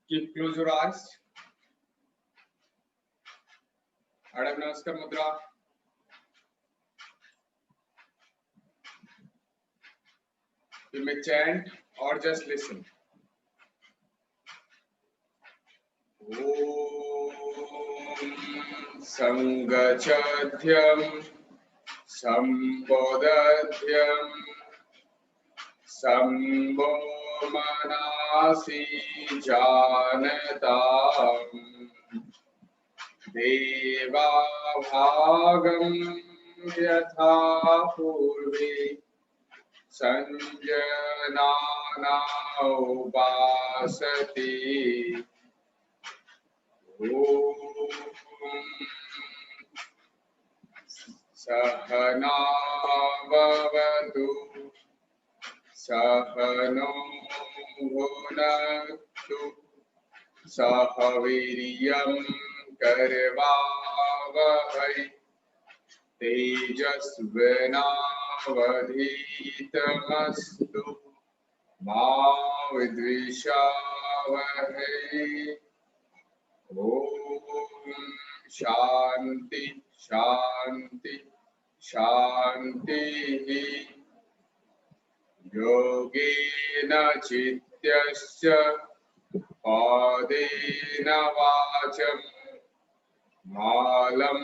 Keep close your eyes. Ardha Namaskar Mudra. You may chant or just listen. Om Sangachadhyam Sambodadhyam Sambho Manasi Janatam Deva Bhagam Yatha Purvi Sanjanana Upasati Om Sahana Bhavatu Sahano Bhunaktu Sahaviriyam Karvavahai Tejasvinavadhitamastu Ma Vidvishavahai Om Shanti Shanti Shanti Yogena Chityasya Padena Vacham Malam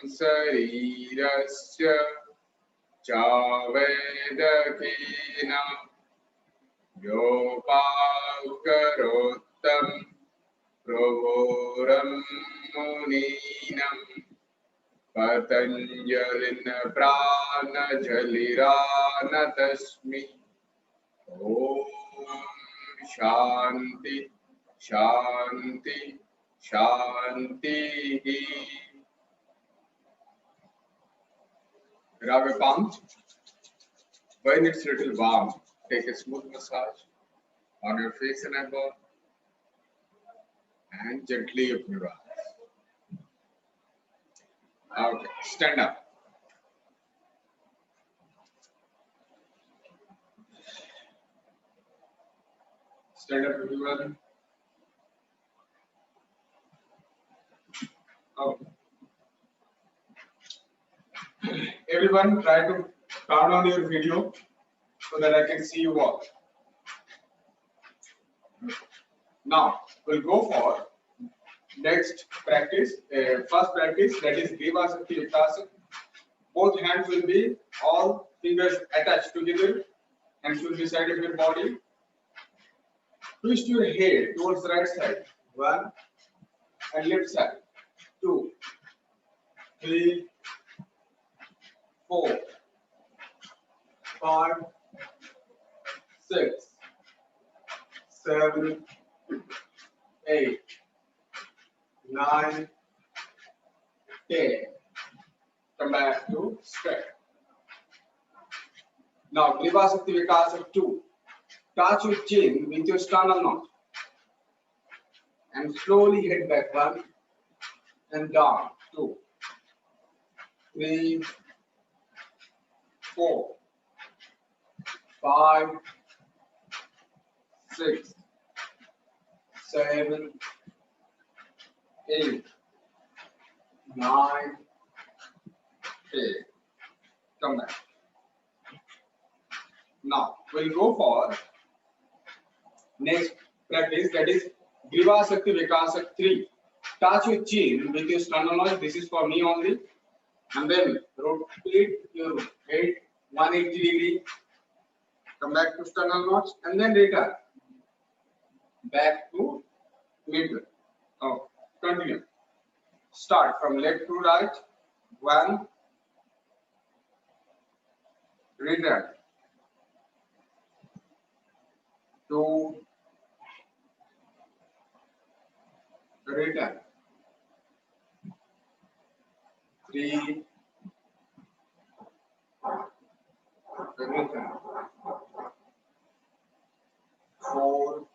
Sarirasya Chavedakina Yopakarottam Pravoram Muninam Patanjalina Prana Jalirana Tasmi Om Shanti Shanti Shanti. Grab your palms. When it's a little warm, take a smooth massage on your face and elbow and gently open your eyes. Okay, stand up. Stand up, everyone. Okay. Everyone, try to turn on your video so that I can see you all. Now, we'll go for next practice. First practice, that is Griva Shakti Vikasa. Both hands will be, all fingers attached together, hands will be side of your body. Twist your head towards the right side. 1 and left side. 2, 3, 4, 5, 6, 7, 8, 9, 10. Come back to straight. Now, Griva Shakti Vikasa 2. Touch your chin with your sternum knot and slowly head back 1 and down 2, 3, 4, 5, 6, 7, 8, 9, 10. Come back. Now we'll go for next practice, that is Griva Shakti Vikasa 3. Touch your chin with your sternum knot. This is for me only. And then rotate your head 180 degree. Come back to sternum knots and then return back to middle. Oh, continue. Start from left to right. 1. Return. 2. Return. 3. Return. 4.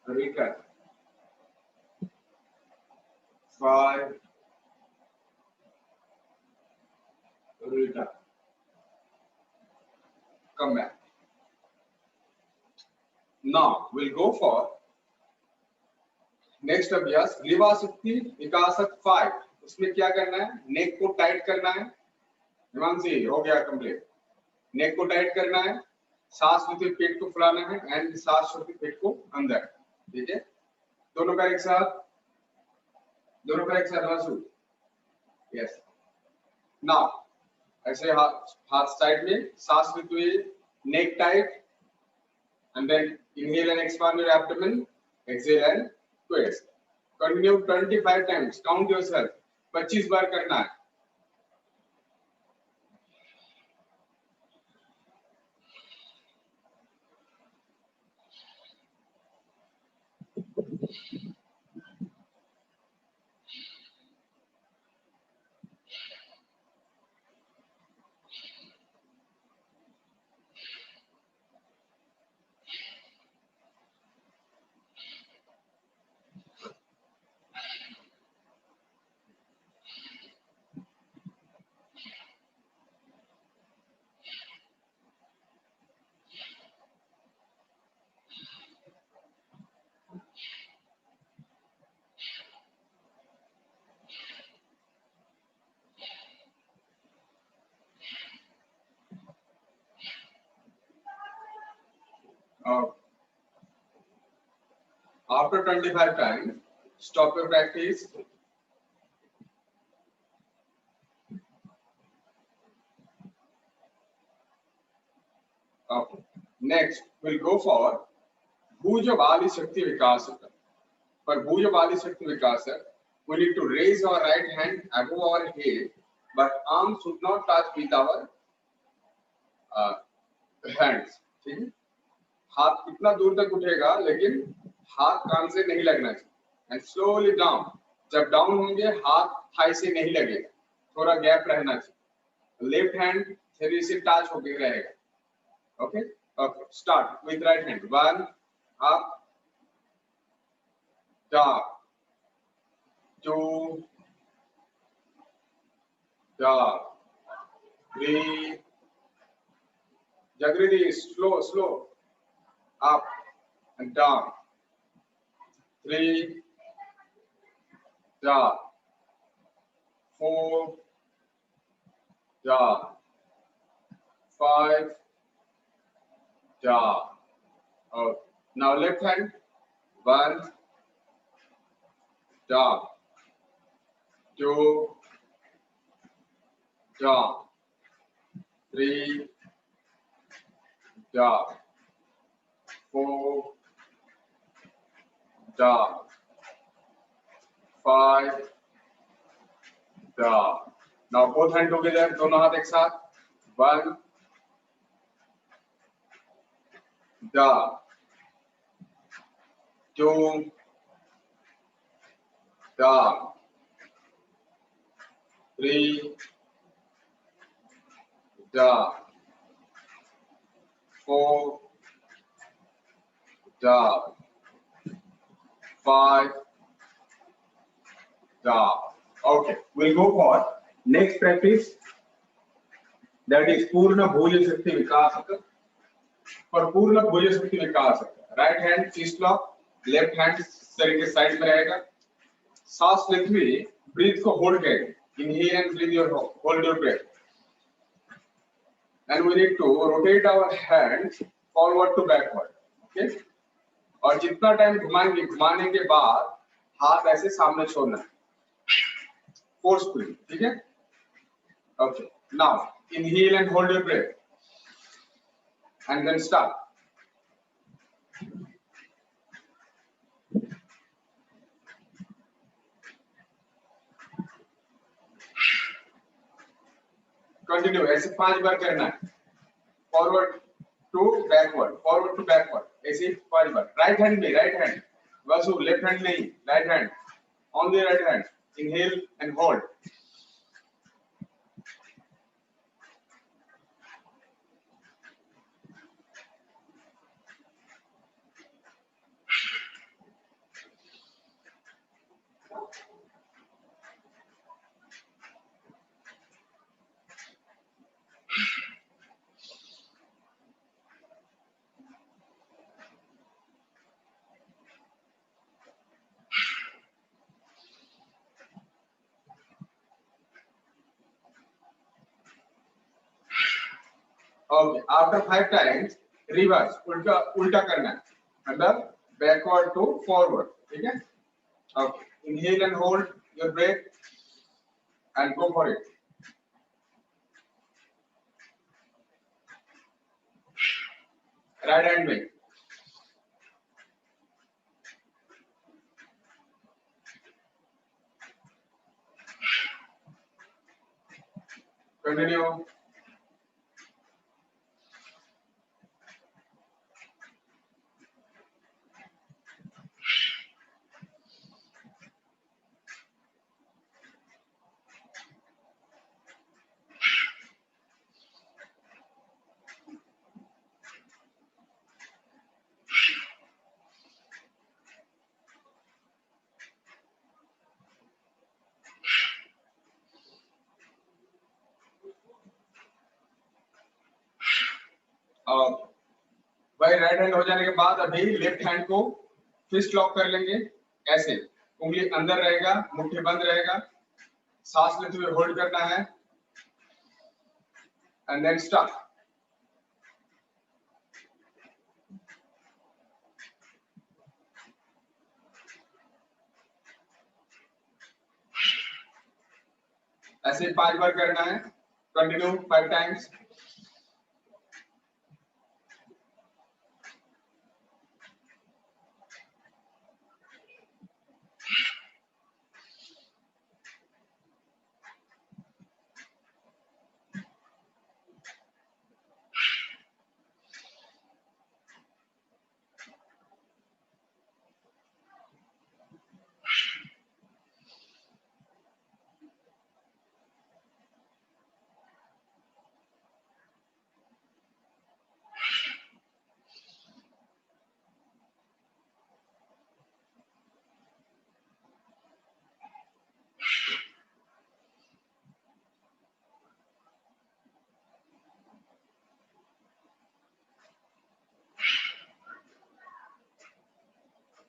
Return. 5. Return. Come back. Now we'll go for next अभ्यास ग्रीवा शक्ति विकासक 5। उसमें क्या करना है, नेक को tight करना है। हिमांशी हो गया कंप्लीट। नेक को टाइट करना है, सांस लेते पेट को फुलाना है एंड सांस छोड़ते पेट को अंदर। ठीक है, दोनों पैर एक साथ, दोनों पैर एक साथ वासु। यस, नाउ ऐसे हाथ साइड में, सांस लेते हुए नेक tight and then inhale and expand your abdomen, exhale and twist. Continue 25 times, count yourself, 25 बार करना है। After 25 times, stop your practice. Okay. Next, we'll go for Bhujavali Shakti Vikasaka. For Bhujavali Shakti Vikasaka, we need to raise our right hand above our head, but arms should not touch with our hands. ठीक है, हाथ कितना दूर तक उठेगा लेकिन हाथ कान से नहीं लगना चाहिए। एंड स्लोली डाउन, जब डाउन होंगे हाथ थाई से नहीं लगेगा, थोड़ा गैप रहना चाहिए। लेफ्ट हैंड शरीर से टच होकर रहेगा। Okay okay, start with right hand. 1 up, down, 2 down, 3, Jagridi, slow, up and down, 3, down, 4, down, 5, down. Okay. Now left hand, 1, down, 2, down, 3, down, 4, down, 5, down. Now both hands together, दोनों हाथ एक साथ। 1, down, 2, down, 3, down, 4, down, 5, down. Okay, we'll go for next practice, that is Purna Bhuja Shakti Vikasaka. For Purna Bhuja Shakti Vikasaka, right hand fist lock, left hand शरीर के side में रहेगा। सांस लेते हुए ब्रीथ को होल्ड करें। Inhale and breathe your hold your breath. And we need to rotate our hands forward to backward. Okay? और जितना टाइम घुमाएंगे, घुमाने के बाद हाथ ऐसे सामने छोड़ना है, फोर्सफुली। ठीक है? Okay. Now inhale and hold your breath, and then start. Continue, ऐसे 5 बार करना है। फॉरवर्ड टू बैकवर्ड, ऐसे 5 बार। राइट हैंड में, राइट हैंड वसु, लेफ्ट हैंड नहीं, right hand, only right hand. Inhale and hold. Okay, after 5 times reverse, उल्टा उल्टा करना है, मतलब बैकवर्ड टू फॉरवर्ड, ठीक है। Okay, inhale and hold your breath and go for it. Right hand में continue. भाई राइट हैंड हो जाने के बाद अभी लेफ्ट हैंड को फिस्ट लॉक कर लेंगे, ऐसे उंगली अंदर रहेगा, मुट्ठी बंद रहेगा, सांस लेते हुए होल्ड करना है एंड देन स्टार्ट। ऐसे 5 बार करना है, continue 5 times.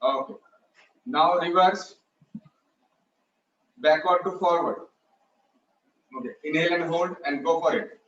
Okay. Now reverse, backward to forward. Okay. Inhale and hold and go for it.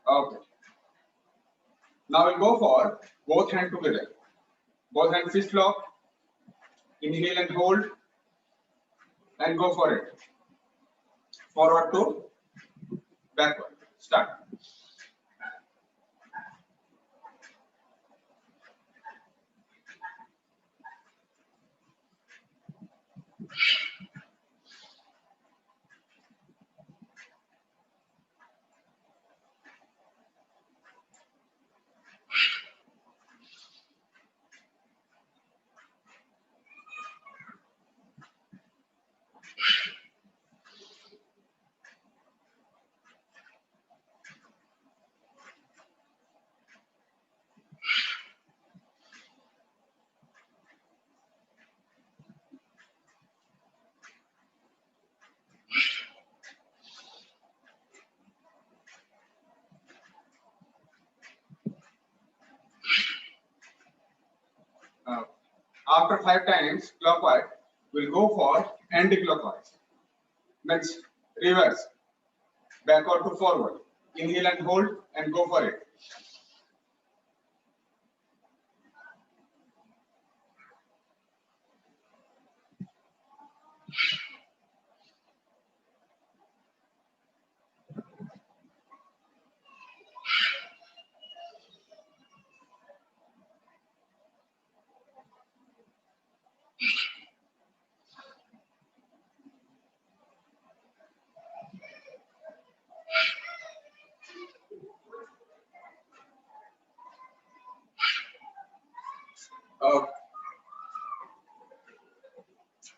Okay. Now we'll go for both hands together. Both hands fist lock. Inhale and hold and go for it. Forward to backward. Start. After 5 times clockwise, we'll go for anti-clockwise. Next, reverse, backward to forward. Inhale and hold and go for it.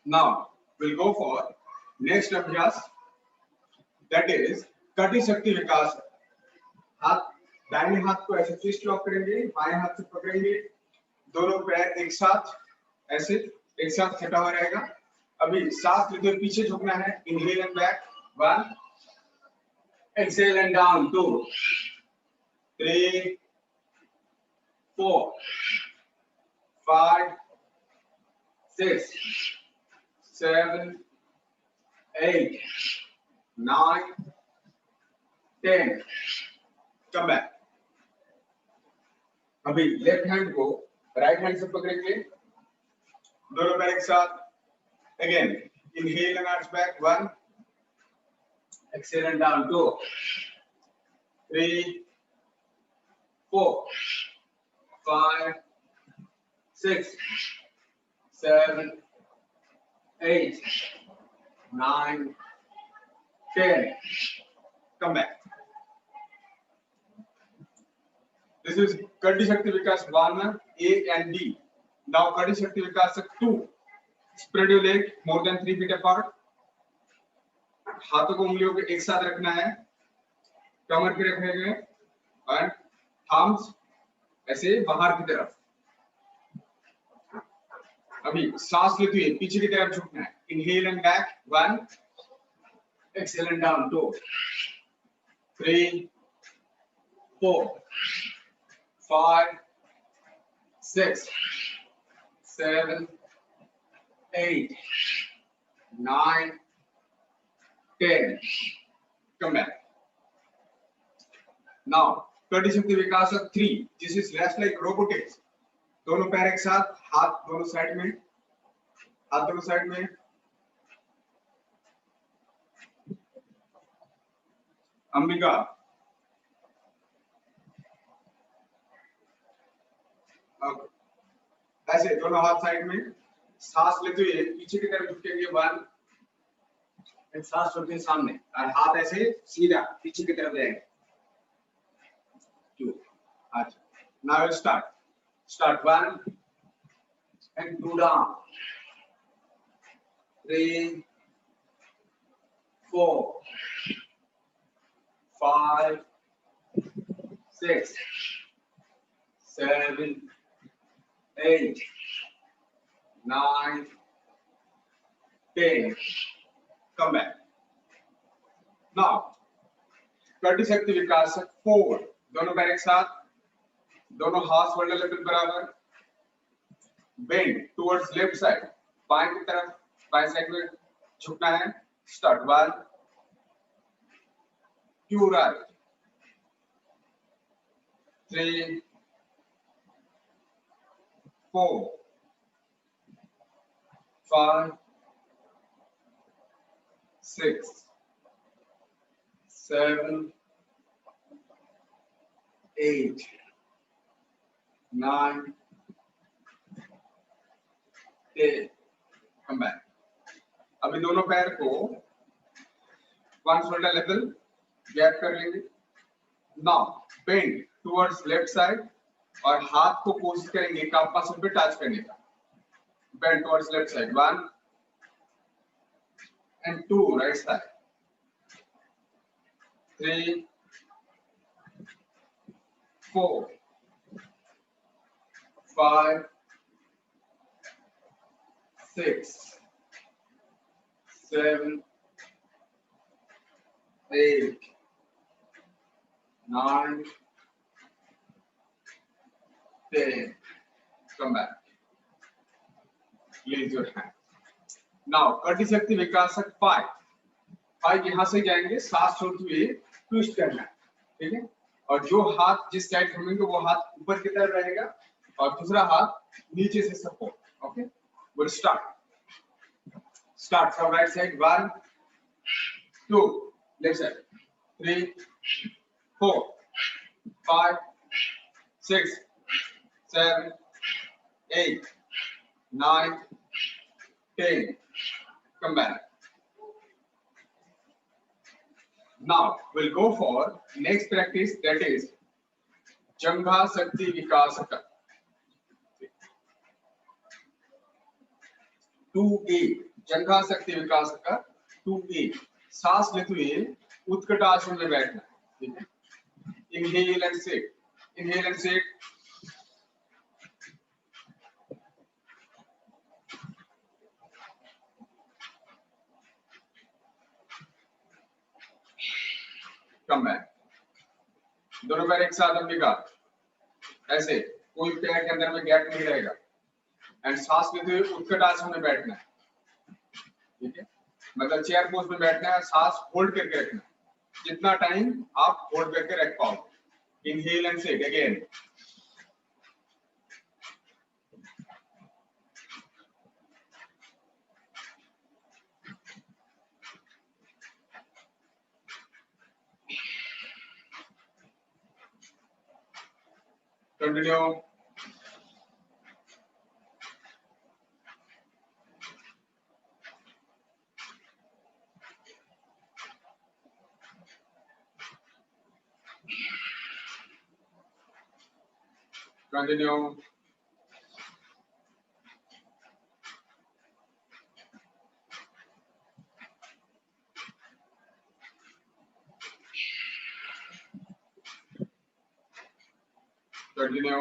Now we'll go for next अभ्यास, that is कटी शक्ति विकास। हाथ दाहिने हाथ को ऐसे fist lock करेंगे, बाएं हाथ से पकड़ेंगे, दोनों पैर एक साथ ऐसे एक साथ फटा हुआ रहेगा। अभी सांस लेते हुए पीछे झुकना है, inhale and back 1, exhale and down 2, 3, 4, 5, 6, 7, 8, 9, 10, come back. अभी लेफ्ट हैंड को राइट हैंड से पकड़ेंगे, दोनों पैर एक साथ, again inhale and arch back 1, exhale and down 2, 3, 4, 5, 6, 7, 8, 9, 10, come back. This is Kati Shakti Vikas 1, A and B. Now Kati Shakti Vikas 2. Spread your leg more than 3 feet apart. हाथों को उंगलियों के एक साथ रखना है, कमर पे रखेंगे और thumbs ऐसे बाहर की तरफ। अभी सांस लेते हुए पीछे की तरफ झुकना है, inhale and back 1, exhale and down 2, 3, 4, 5, 6, 7, 8, 9, 10. Come back. Now, Kati Shakti Vikasa 3. This is less like robotics. दोनों पैर एक साथ, हाथ दोनों साइड में, हाथ दोनों साइड में। अंबिका, ऐसे दोनों हाथ साइड में, सांस लेते हुए पीछे की तरफ झुकेंगे 1, सांस छोड़ते हैं सामने और हाथ ऐसे सीधा पीछे की तरफ जाएंगे 2। अच्छा, now we'll start 1 and 2 down, 3, 4, 5, 6, 7, 8, 9, 10. Come back. Now, Kati Shakti Vikas 4. दोनों पैर एक साथ, दोनों हाथ शोल्डर लेवल बराबर, बेंड टुवर्ड्स लेफ्ट साइड, बाएं की तरफ, बाएं साइड में झुकना है। Start 1, 2 right, 3, 4, 5, 6, 7, 8, 9, 10. Come back. अभी दोनों पैर को 1 shoulder level गैप कर लेंगे। Now bend towards left side और हाथ को कोशिश करेंगे काफ मसल पे टच करने का। Bend towards left side 1 and 2 right side, 3, 4, 5, 6, 7, 8, 9, 10. Come back. Release your hand. Now, Kati Shakti Vikasa 5. 5 यहाँ से जाएंगे, सांस छोड़ते हुए ट्विस्ट करना है, ठीक है? और जो हाथ जिस साइड घूमेंगे वो हाथ ऊपर की तरफ रहेगा और दूसरा हाथ नीचे से support. Okay, we'll start from right side 1, 2, left side 3, 4, 5, 6, 7, 8, 9, 10. Come back. Now we'll go for next practice, that is Jangha Shakti Vikasaka 2A. जंघा शक्ति विकास का 2A, सांस लेते हुए उत्कट आसन में बैठना, ठीक है। Inhale and seat, inhale and seat, come back, दोनों पैर एक साथ अंबिका, ऐसे कोई पैर के अंदर में गैप नहीं रहेगा, एंड सांस लेते हुए उत्कट आसन में बैठना है, ठीक है। मतलब चेयर पोज में बैठना है, सांस होल्ड करके रखना है, जितना टाइम आप होल्ड करके रख पाओ। Inhale and sit again, continue, continue, continue,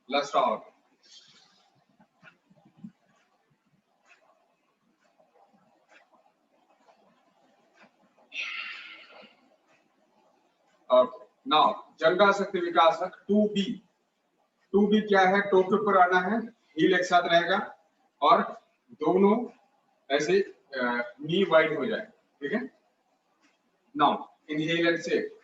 last out, okay. Now जंघा शक्ति विकासक 2B, 2B क्या है, टो के ऊपर आना है, हील एक साथ रहेगा और दोनों ऐसे नी वाइड हो जाए, ठीक है। Now inhale and sit,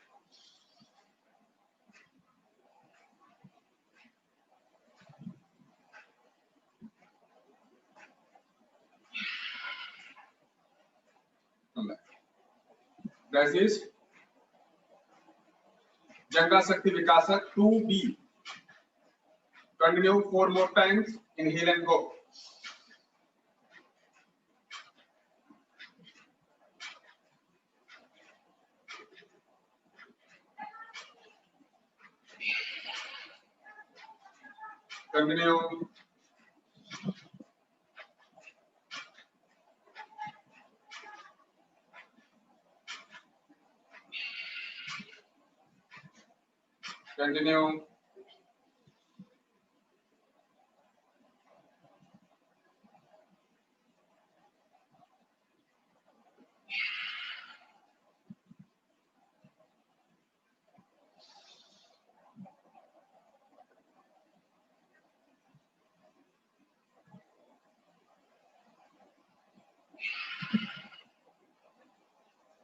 that is जंघा शक्ति विकासक 2B, continue 4 more times, inhale and go, continue, continue,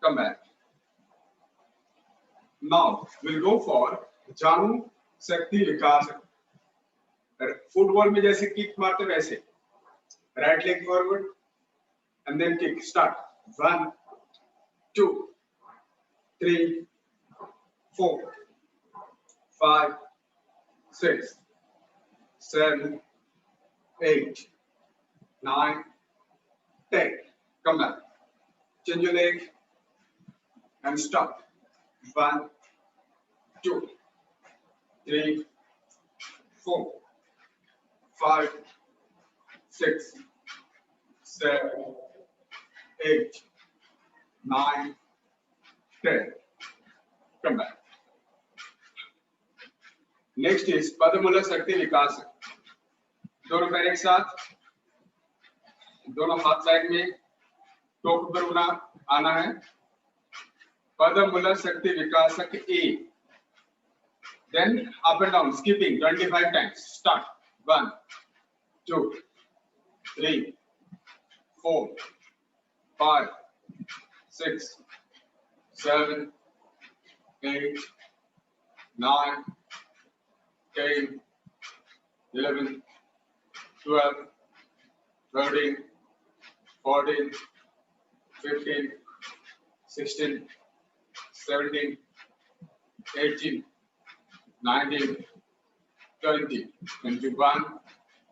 come back. Now we'll go for जानु शक्ति विकास, फुटबॉल में जैसे किक मारते वैसे, right leg forward and then kick, start, 1 2 3 4 5 6 7 8 9 10, come back, change your leg and stop, 1 2 3 4 5 6 7 8 9 10, come back. Next is पदमूलक शक्ति विकास, दोनों पैर एक साथ, दोनों हाथ साइड में, टोक पर आना है, पदमूलक शक्ति विकासक A, then up and down skipping 25 times, start, 1 2 3 4 5 6 7 8 9 10 11 12 13 14 15 16 17 18 19 20 21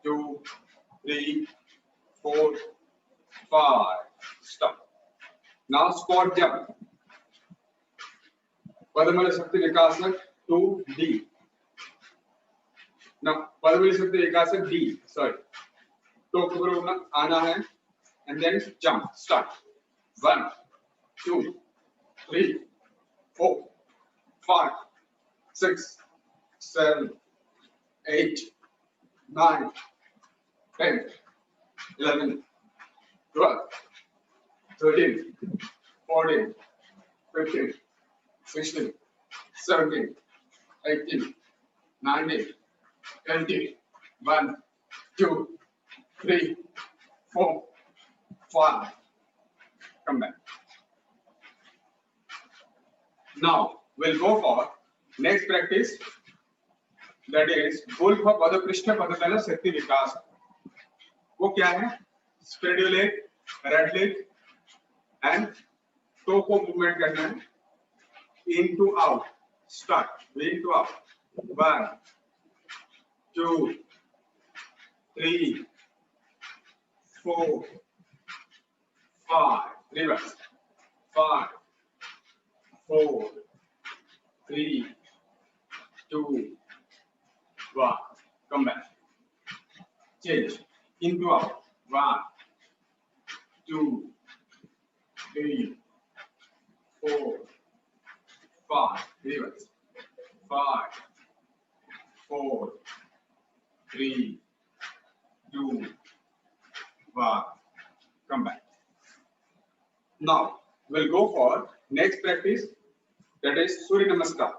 2 3 4 5, stop, Now squat jump. Padamala Shakti Vikasak 2D. Now Padamala Shakti Vikasak D. Sorry. तो ऊपर आना है and then jump. Start. 1, 2, 3, 4, 5, 6, 7, 8, 9, 10, 11, 12, 13, 14, 15, 16, 17, 18, 19, 20, 1, 2, 3, 4, 5. Come back. Now we'll go for next practice, that is Gulfa Padaprishtha Padapala Shakti Vikas. वो क्या है? Spread your leg, right leg and toe को movement करना है. In to out. Start. In to out. 1, 2, 3, 4, 5. Reverse. 5, 4, 3, 2, 1. Come back. Change. Into out. 1, 2, 3, 4, 5. Reverse. 5, 4, 3, 2, 1. Come back. Now we'll go for next practice, that is Surya Namaskar.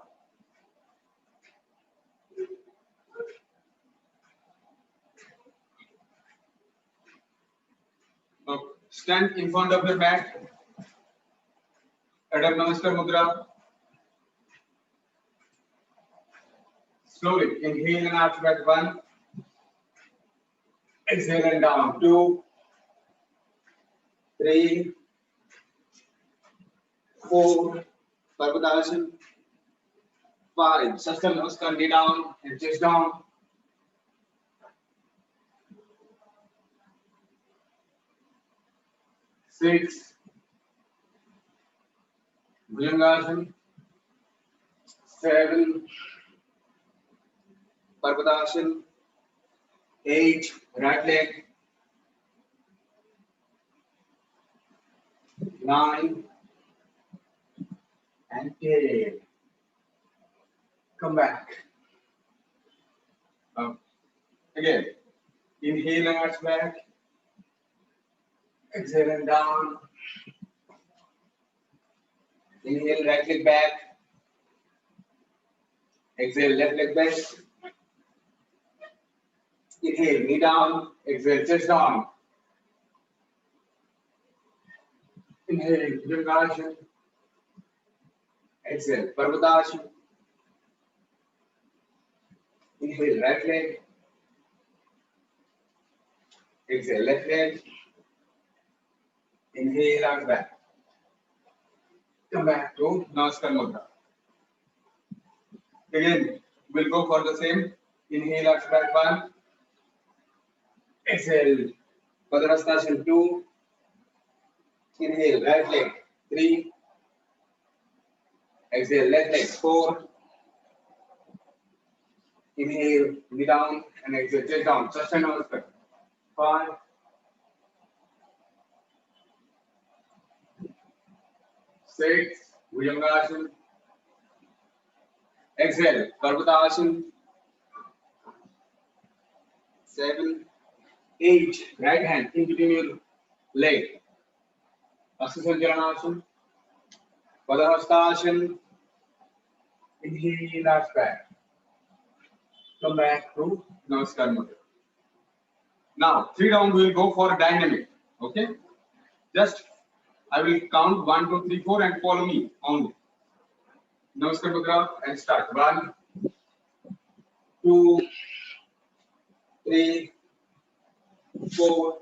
Now stand in front of the mat. Adab Namaskar Mudra. Slowly inhale and arch back 1. Exhale and down 2, 3, 4. Parvatasana. 5. Sastra Namaskar, knee down and chest down. 6. Bhujangasana. 7. Parvatasana. 8. Right leg. 9. And 10. Come back. Again. Inhale and arch back. Exhale and down. Inhale, right leg back. Exhale, left leg back. Inhale, knee down. Exhale, chest down. Inhale, Bhujangasana. Exhale, Parvatasana. Inhale, right leg. Exhale, left leg. Inhale, arch back. Come back to Namaskar Mudra. Again, we'll go for the same. Inhale, arch back 1. Exhale, Padmasana 2. Inhale, right leg 3. Exhale, left leg 4. Inhale, knee down and exhale, chest down. Sustain Namaskar. 5. 6. Bhujangasana. Exhale, Parvatasana. 7. 8. Right hand in between your leg. Asana. Padmasana. Inhale, arch back. Come back to Namaskar Mudra. Now, 3 down, we will go for dynamic. Okay? Just, I will count 1, 2, 3, 4 and follow me only. Namaskar Mudra and start. 1, 2, 3, 4,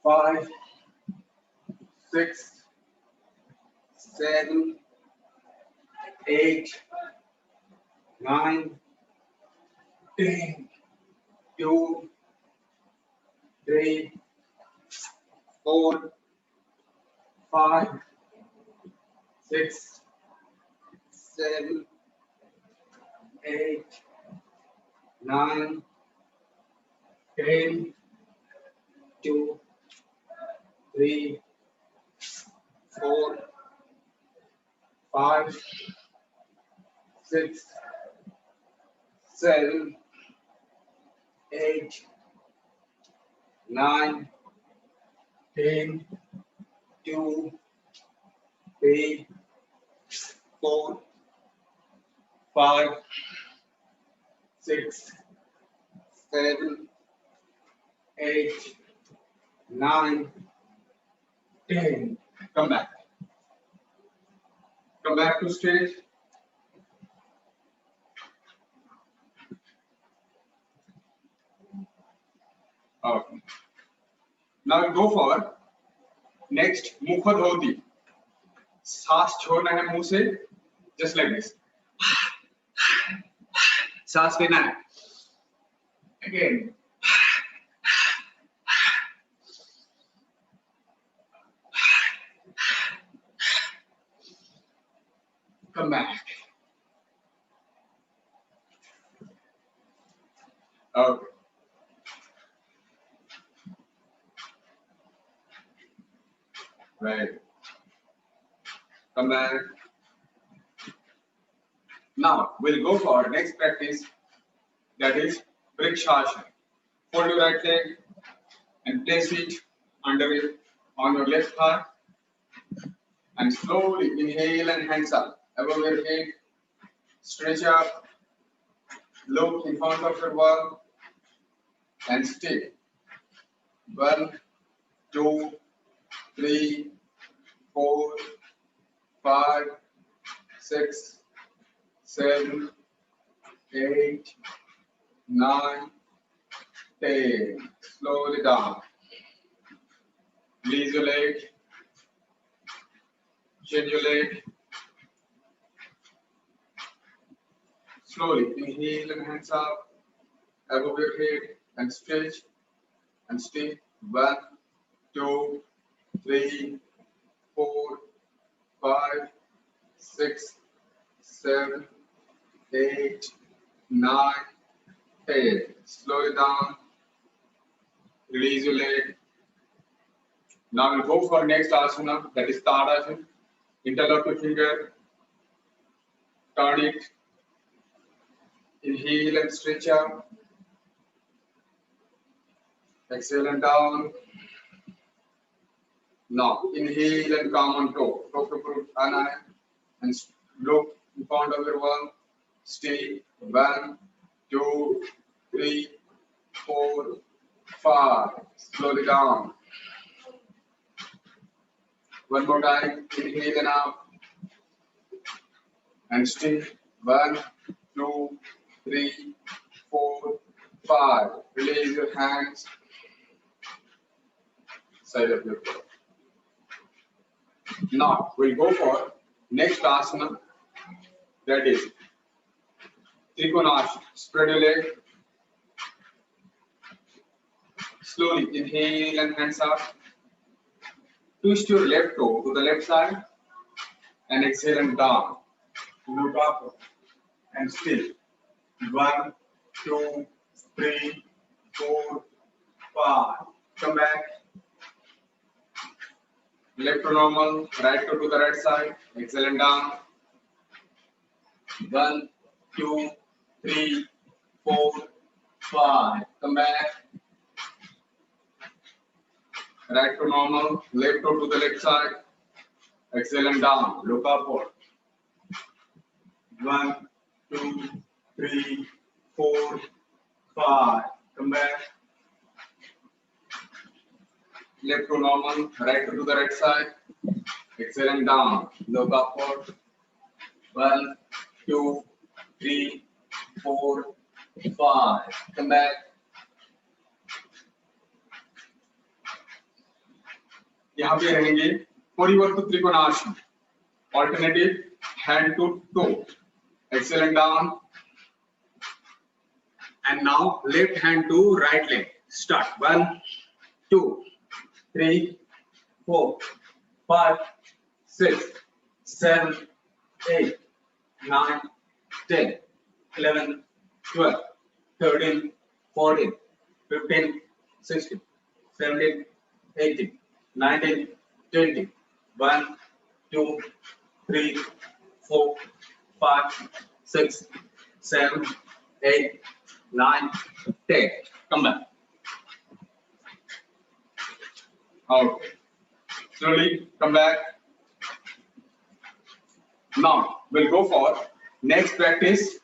5, 6, 7, 8, 9, 10, 2, 3, 4, 5, 6, 7, 8, 9, 10, 2, 3, 4, 5, 6, 7, 8, 9, 10, 2, 3, 4, 5, 6, 7, 8, 9, 10. Come back. Come back to stage. Okay. Now go for next Mukha सांस छोड़ना है मुंह से, just like this. सांस लेना है. Again. Come back. Okay. Right. Come back. Now we'll go for next practice, that is Vrikshasana. Fold your right leg and place it under it on your left thigh and slowly inhale and hands up above your head. Stretch up, look in front of your wall and stay. 1, 2, 3, 4, 5, 6, 7, 8, 9, 10. Slowly down. Release your leg. Change your leg. Slowly inhale and hands up above your head and stretch and stay. 1, 2, 3, 4, 5, 6, 7, 8, 9, 10. Slow it down. Release your leg. Now we'll go for next asana, that is Tadasana. Interlock your finger. Turn it. Inhale and stretch up. Exhale and down. Now inhale and come on toe. Toe to foot and look in front of your wall. Stay. 1, 2, 3, 4, 5. Slowly down. One more time. Inhale and up. And stay. 1, 2, 3, 4, 5. Release your hands. Side of your foot. Now we'll go for next asana, that is Trikonasana. Spread your leg. Slowly inhale and hands up. Twist your left toe to the left side and exhale and down. Look up and still. 1, 2, 3, 4, 5. Come back. Left to normal, right toe to the right side. Exhale and down. 1, 2, 3, 4, 5. Come back. Right to normal, left toe to the left side. Exhale and down. Look upward. 1, 2, 3, 4, 5. Come back. Left to normal, right toe to the right side. Exhale and down. Look upward. 1, 2, 3, 4, 5. Come back. यहाँ पे रहेंगे परिवर्तित trikonasana. Alternative hand to toe. Exhale and down. And now left hand to right leg. Start. 1, 2, 3, 4, 5, 6, 7, 8, 9, 10, 11, 12, 13, 14, 15, 16, 17, 18, 19, 20, 1, 2, 3, 4, 5, 6, 7, 8, 9, 10. Come back. Okay. Slowly come back. Now we'll go for next practice.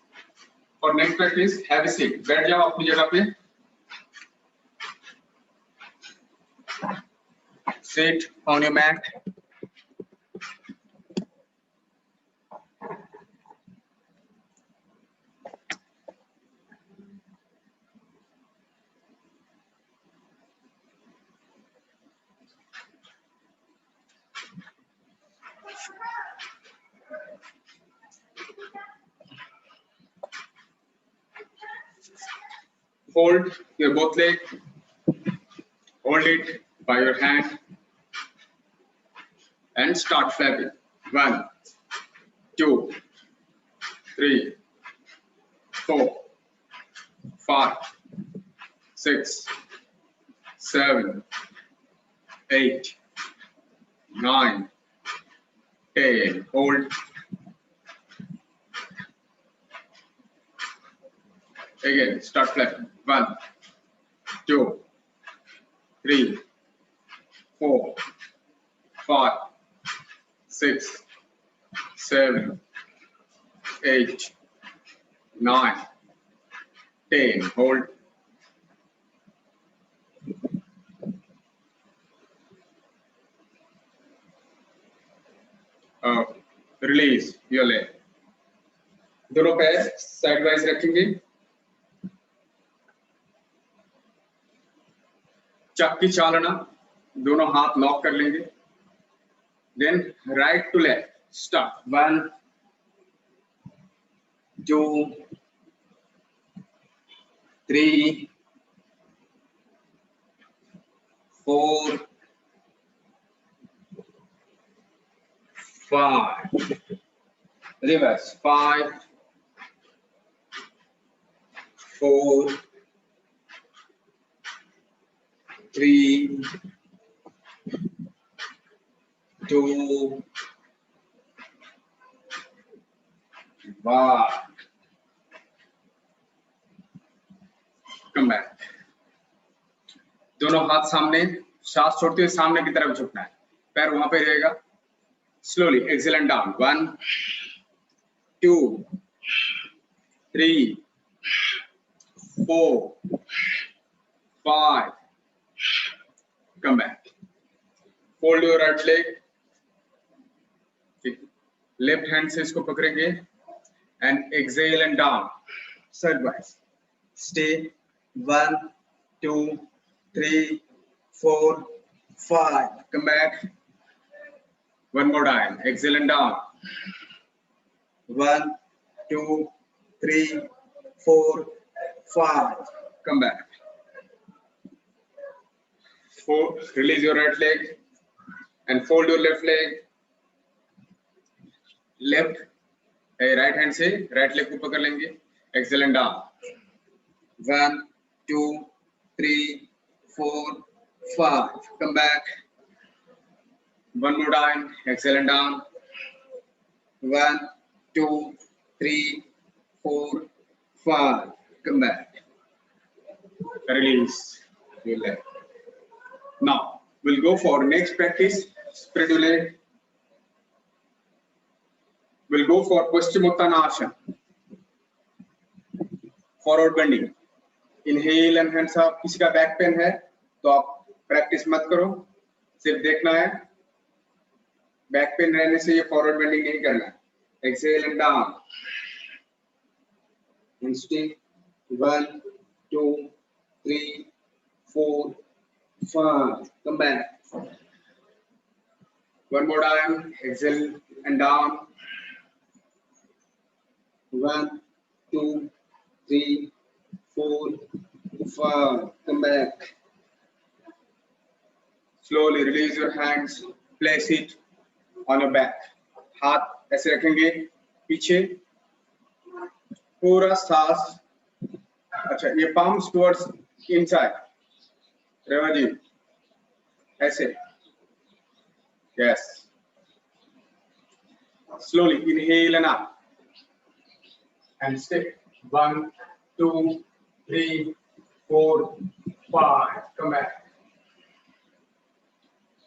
For next practice, have a seat. बैठ जाओ अपनी जगह पे. Sit on your mat. Hold your both leg. Hold it by your hand and start flapping. 1, 2, 3, 4, 5, 6, 7, 8, 9, 10. Hold. Again, start flapping. 1, 2, 3, 4, 5, 6, 7, 8, 9, 10. Hold. Release your leg. दोनों पैर side wise रखेंगे. चक्की चालना. दोनों हाथ लॉक कर लेंगे. Then right to left. Start. 1, 2, 3, 4, 5. Reverse. 5, 4, 3, 2, 1. Come back. दोनों हाथ सामने. सांस छोड़ते हुए सामने की तरफ झुकना है. पैर वहां पे रहेगा. Slowly exhale and down. 1, 2, 3, 4, 5. Come back. Fold your right leg. Left hand से इसको पकड़ेंगे and exhale and down. Sidewise. Stay. 1, 2, 3, 4, 5. Come back. One more time. Exhale and down. 1, 2, 3, 4, 5. Come back. 4. Release your right leg and fold your left leg. Left. Right hand से right leg को पकड़ लेंगे. Exhale and down. 1, 2, 3, 4, 5. Come back. One more time. Exhale and down. 1, 2, 3, 4, 5. Come back. Release your leg. Now we'll go for next practice. Spread your leg. We'll go for Paschimottanasana. Forward bending. Inhale and hands up. किसी का back pain है तो आप practice मत करो, सिर्फ देखना है. बैक पेन रहने से ये फॉरवर्ड बेंडिंग नहीं करना है. Exhale and down. And stay. 1, 2, 3, 4, 5. Come back. One more time. Exhale and down. 1, 2, 3, 4, 5. Come back. Slowly release your hands. Place it on your back. हाथ ऐसे रखेंगे पीछे, पूरा सांस. अच्छा, ये palms towards inside. रेवा जी, ऐसे. Yes. Slowly inhale and up. And stay. 1, 2, 3, 4, 5. Come back.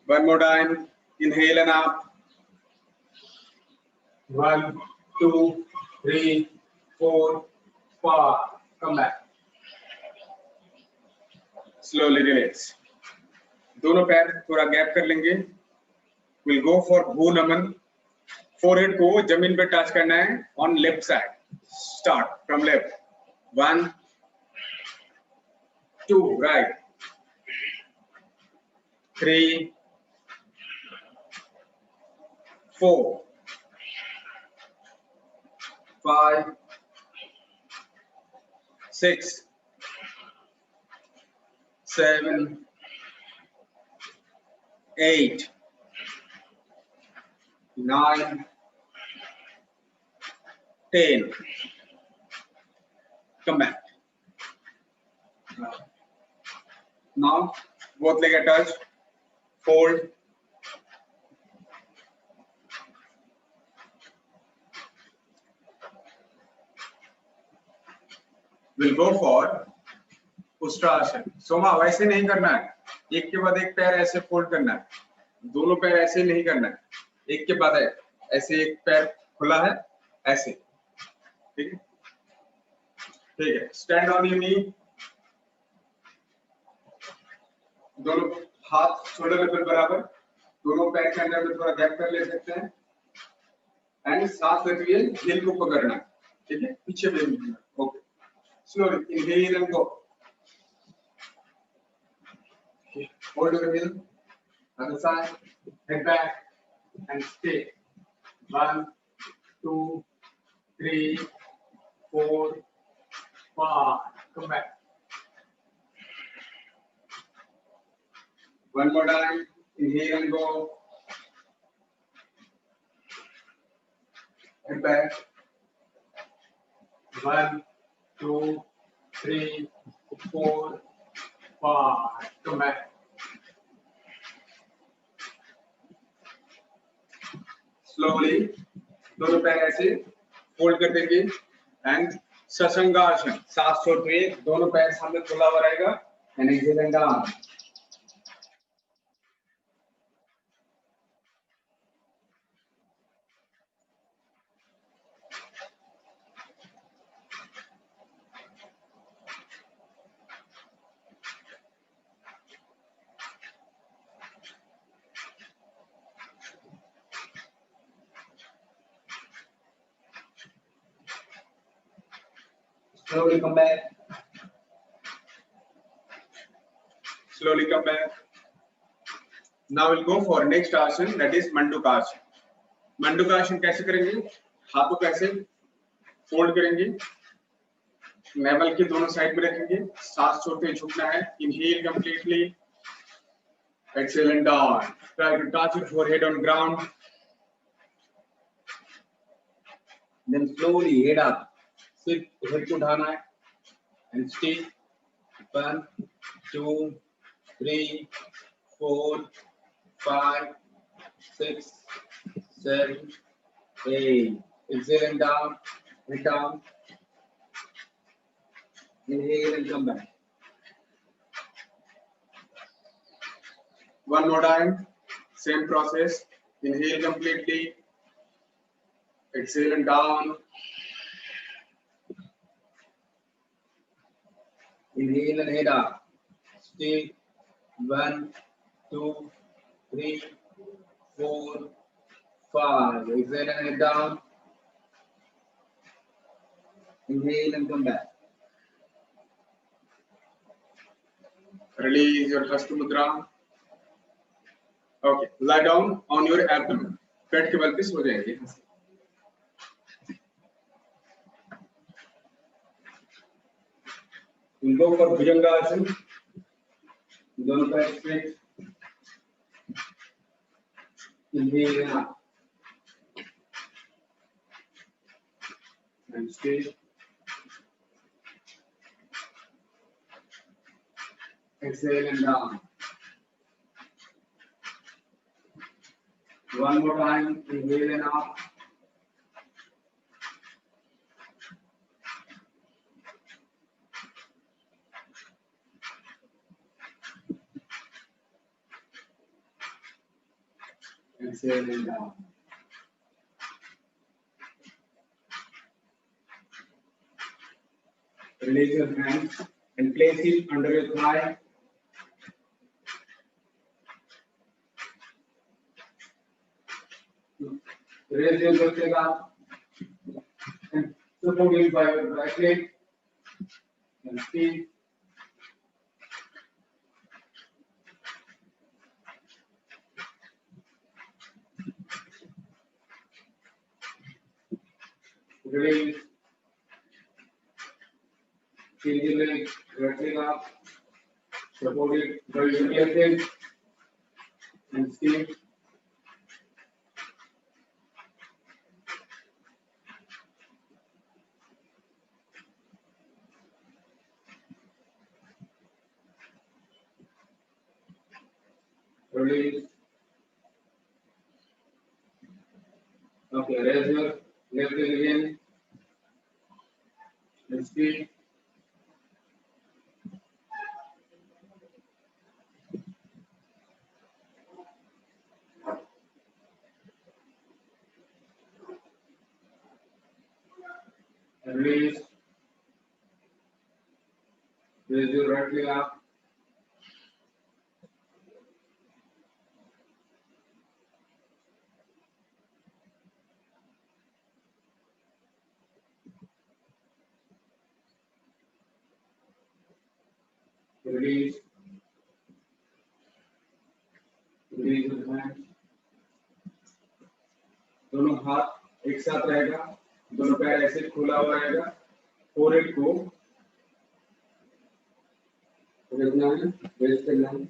One more time. Inhale and up. 1, 2, 3, 4, 5. Come back. Slowly relax. दोनों पैर थोड़ा गैप कर लेंगे. We'll go for भू नमन. Forehead को जमीन पे टच करना है on left side. Start from left. 1, 2, right. 3, 4, 5, 6, 7, 8, 9, 10. Come back. Now both leg attached. Fold. We'll go for Ushtrasana. Soma वैसे नहीं करना है. एक के बाद एक पैर ऐसे फोल्ड करना है. दोनों पैर ऐसे नहीं करना है. एक के बाद ऐसे एक पैर खुला है ऐसे. ठीक है, ठीक है. Stand on your knee. दोनों हाथ शोल्डर लेवल बराबर. दोनों पैर के अंदर में थोड़ा गैप कर ले सकते हैं. एंड सांस लेते हुए हिल को पकड़ना. ठीक है, पीछे भी. Okay. Slowly inhale and go. Hold your heel. Other side. Head back and stay. 1, 2, 3, 4, 5. Come back. One more time. Inhale and go. Head back. 1, 2, 3, 4, 5. Come back. Slowly, दोनों पैर ऐसे फोल्ड कर देंगे एंड सशंगासन. सांस छोड़ते हुए दोनों पैर सामने खुला हुआ रहेगा. And exhale and down. Slowly come back. Slowly come back. Now we'll go for next आसन, that is मंडूकासन. मंडूकासन कैसे करेंगे? हाथों को ऐसे फोल्ड करेंगे. नेवल के दोनों साइड में रखेंगे. सांस छोड़ते हुए झुकना है. Inhale completely. Exhale and down. Try to touch your forehead on ground. Then slowly head up. सिर्फ हेड को उठाना है. And stay. 1, 2, 3, 4, 5, 6, 7, 8. Exhale and down. Head down. Inhale and come back. One more time. Same process. Inhale completely. Exhale and down. Inhale and head up. Stay. 1, 2, 3, 4, 5. Exhale and head down. Inhale and come back. Release your Hastu Mudra. Okay. Lie down on your abdomen. पेट के बल पे सो जाएंगे. We'll go for Bhujangasana. दोनों पैर straight. Inhale in up. And stay. Exhale and down. One more time. Inhale and up. Exhale and down. Release your hands and place it under your thigh. Raise your left leg up and support it by your right leg and speed. Release. Change your leg, right leg up, support it by your left leg and speed. Release. Okay, raise your left leg again and speed. Release. Raise your right leg up. Release. Release your hands. दोनों हाथ एक साथ रहेगा, दोनों पैर ऐसे खुला हुआ रहेगा, फोरहेड को रखना है, रेस्ट करना है.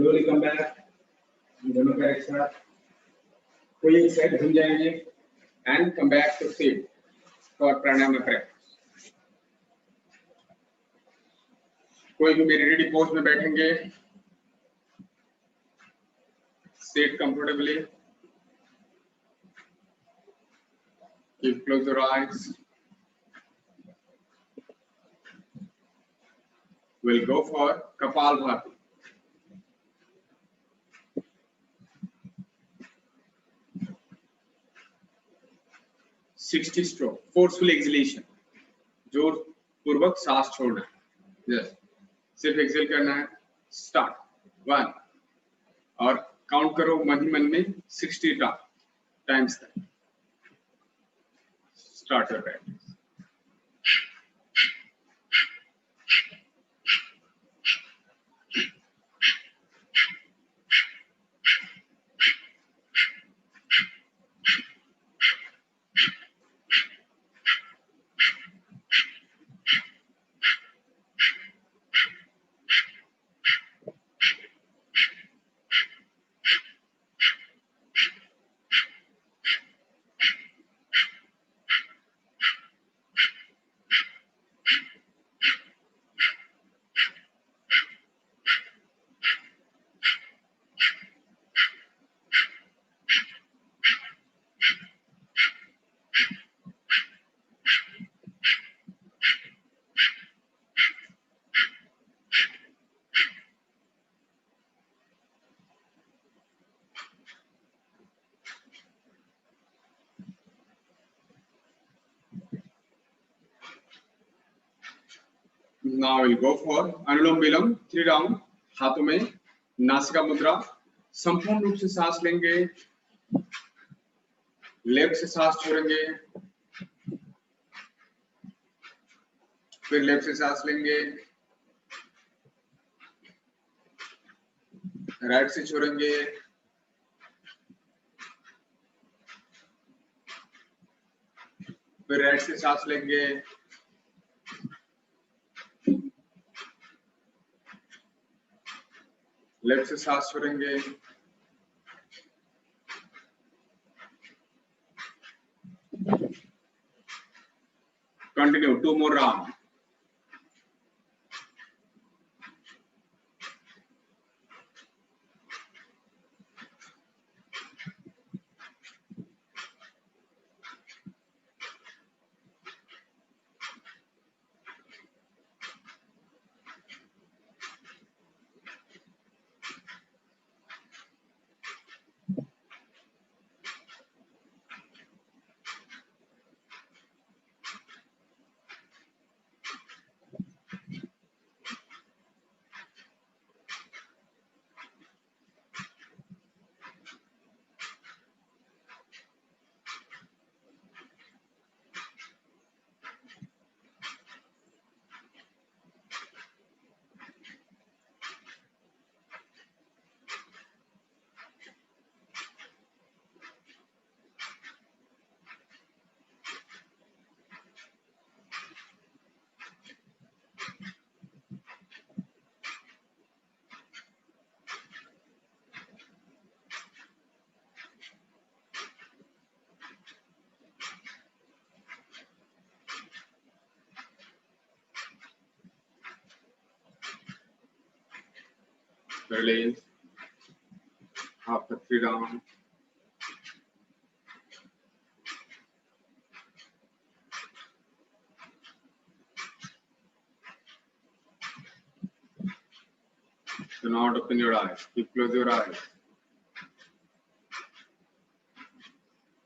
Slowly come back. दोनों पैर एक साथ कोई एक साइड घूम जाएंगे and come back to sit for pranayama practice. कोई भी मेरी रेडी पोज में बैठेंगे. Sit comfortably. Keep close your eyes. We'll go for Kapalbhati. (60 stroke, forceful exhalation. जोर पूर्वक सांस छोड़ना. Yes. सिर्फ एक्सेल करना है. Start. 1 और काउंट करो मन ही मन में 60 times तक. Start your practice. Now we'll go for anulom vilom 3 round. हाथों में नासिका मुद्रा. संपूर्ण रूप से सांस लेंगे. लेफ्ट से सांस छोड़ेंगे, फिर लेफ्ट से सांस लेंगे, राइट से छोड़ेंगे, फिर राइट से सांस लेंगे, लेफ्ट से सांस छोड़ेंगे, continue 2 more round. Release after 3 rounds. Do not open your eyes. Keep close your eyes.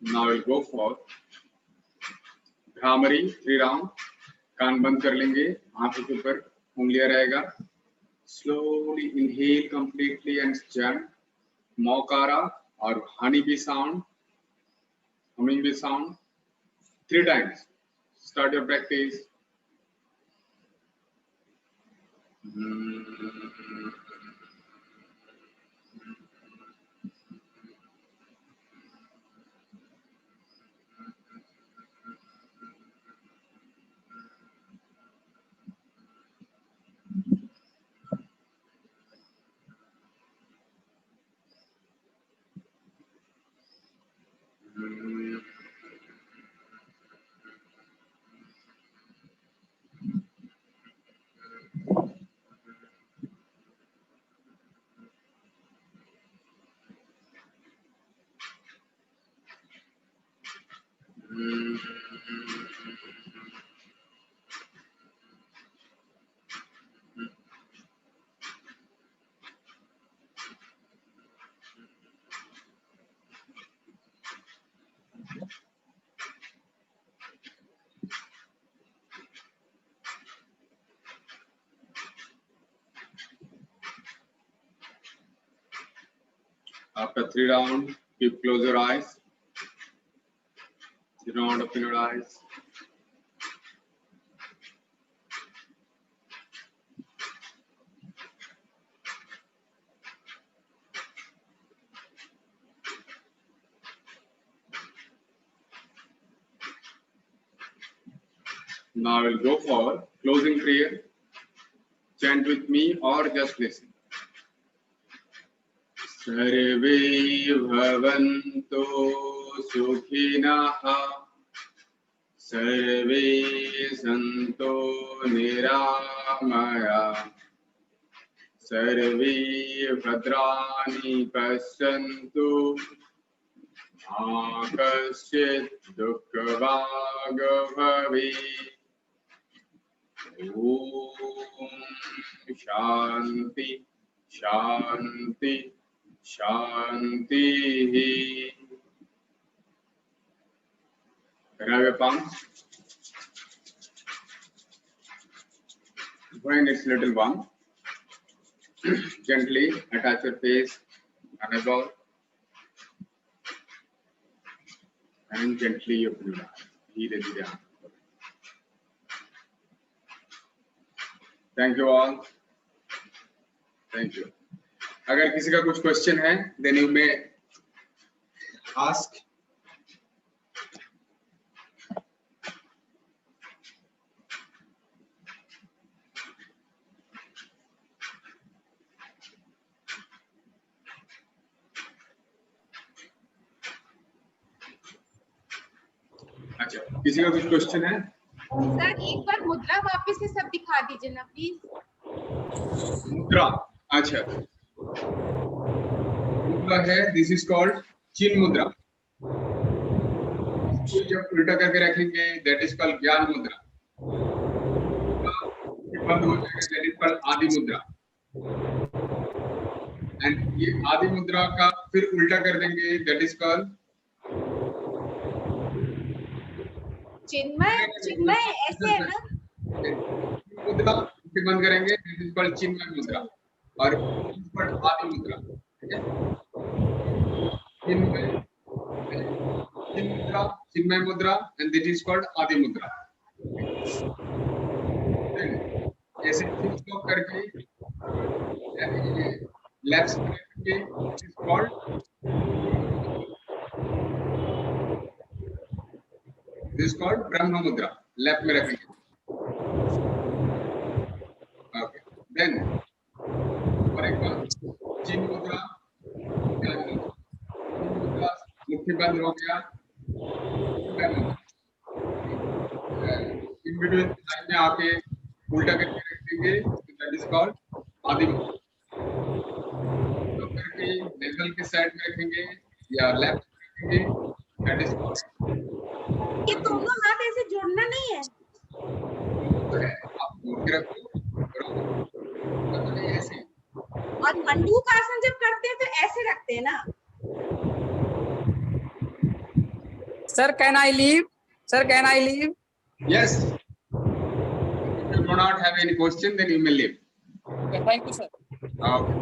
Now we'll go for bhramari 3 round. कान बंद कर लेंगे, आंखों के ऊपर उंगलियां रहेगा. Slowly inhale completely and chant Maukara or honeybee sound, humming bee sound 3 times. Start your practice. After 3 rounds, keep close your eyes. Do not open your eyes. Now we'll go for closing prayer. Chant with me or just listen. Sarve bhavantu sukhinah, sarve santo niramaya, sarve bhadrani pasyantu, ma kasyit dukkhavag bhavet. Om Shanti Shanti Shanti. Grab your palms. When it's little one, gently attach your face on a ball and gently you pull down. धीरे धीरे. Thank you all. Thank you. अगर किसी का कुछ question है, then you may ask. अच्छा, किसी का कुछ क्वेश्चन है? सर एक बार मुद्रा वापस से सब दिखा दीजिए ना प्लीज. मुद्रा. अच्छा, मुद्रा है, दिस इज कॉल्ड चिन्ह मुद्रा. जब उल्टा करके रखेंगे दैट इज कॉल्ड ज्ञान मुद्रा. बंद हो जाएगा दैट इज कॉल्ड आदि मुद्रा. एंड ये आदि मुद्रा का फिर उल्टा कर देंगे दैट इज कॉल्ड चिन्मय. चिन्मय ऐसे है ना. मुद्रा. फिर बंद करेंगे दिस इज कॉल्ड चिन्मय मुद्रा और आदि मुद्रा. ठीक है, चिन्मय मुद्रा, चिन्मय मुद्रा एंड दिस इज कॉल्ड आदि मुद्रा. ऐसे स्टॉप करके लेफ्ट करके दिस इज कॉल्ड ब्रह्म मुद्रा. लेफ्ट में रखेंगे. ओके, देन और एक बार चिन्ह मुद्रा, मुट्ठी बंद हो गया. इन बिटवीन लाइन में आके उल्टा करके रख देंगे दैट इज कॉल्ड आदि मुद्रा. तो करके नेजल के साइड में रखेंगे या लेफ्ट रखेंगे दैट इज कॉल्ड. ये दोनों हाथ ऐसे जोड़ना नहीं है. आप जोड़ के रखो ऐसे. और मंडूक आसन जब करते हैं तो ऐसे रखते हैं ना. Sir, can I leave? Sir, can I leave? Yes. If you do not have any question, then you may leave. Okay, thank you, sir. Okay.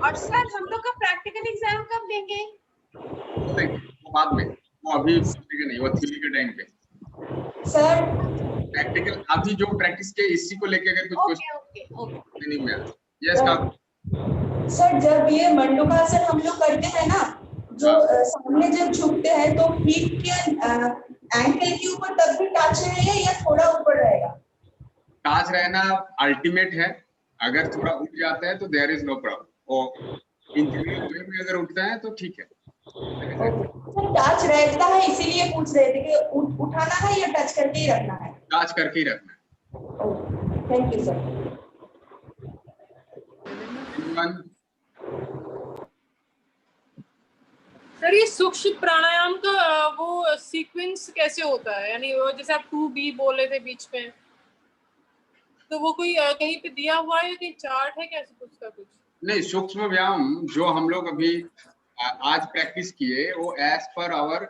और सर हम लोग का प्रैक्टिकल एग्जाम कब लेंगे? वो बाद में. वो अभी नहीं, वो थ्योरी के टाइम पे. सर प्रैक्टिकल अभी जो प्रैक्टिस के इसी को लेके अगर कुछ क्वेश्चन ओके. नहीं मिला. यस का. सर जब ये मंडूकासन हम लोग करते हैं ना, जो सामने जब झुकते हैं तो फीट के एंकल के ऊपर तब भी टच रहेगा या थोड़ा ऊपर रहेगा? टच रहना अल्टीमेट है. अगर थोड़ा उठ जाता है तो देयर इज नो प्रॉब्लम. और इंजीनियर वे में अगर उठता है तो ठीक है. टच रहता है इसीलिए पूछ रहे थे कि उठाना है या टच करके ही रखना है? टच करके ही रखना है. Thank you sir. सर ये सूक्ष्म प्राणायाम का वो सीक्वेंस कैसे होता है? यानी वो जैसे आप 2B बोले थे बीच में, तो वो कोई कहीं पे दिया हुआ है या कहीं चार्ट है कैसे कुछ का? कुछ नहीं, सूक्ष्म व्यायाम जो हम लोग अभी आज प्रैक्टिस किए वो एज पर आवर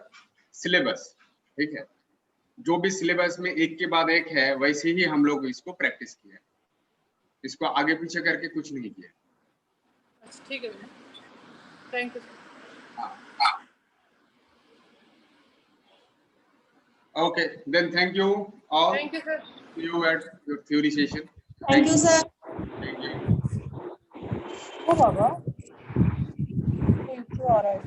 सिलेबस. ठीक है, जो भी सिलेबस में एक के बाद एक है वैसे ही हम लोग इसको प्रैक्टिस किए. इसको आगे पीछे करके कुछ नहीं किया. अच्छा ठीक है, thank you. Okay, then thank you all. Thank you, sir. See you at your theory session. Thank you sir. Thank you. ओ बाबा, थैंक यू. आ रहा है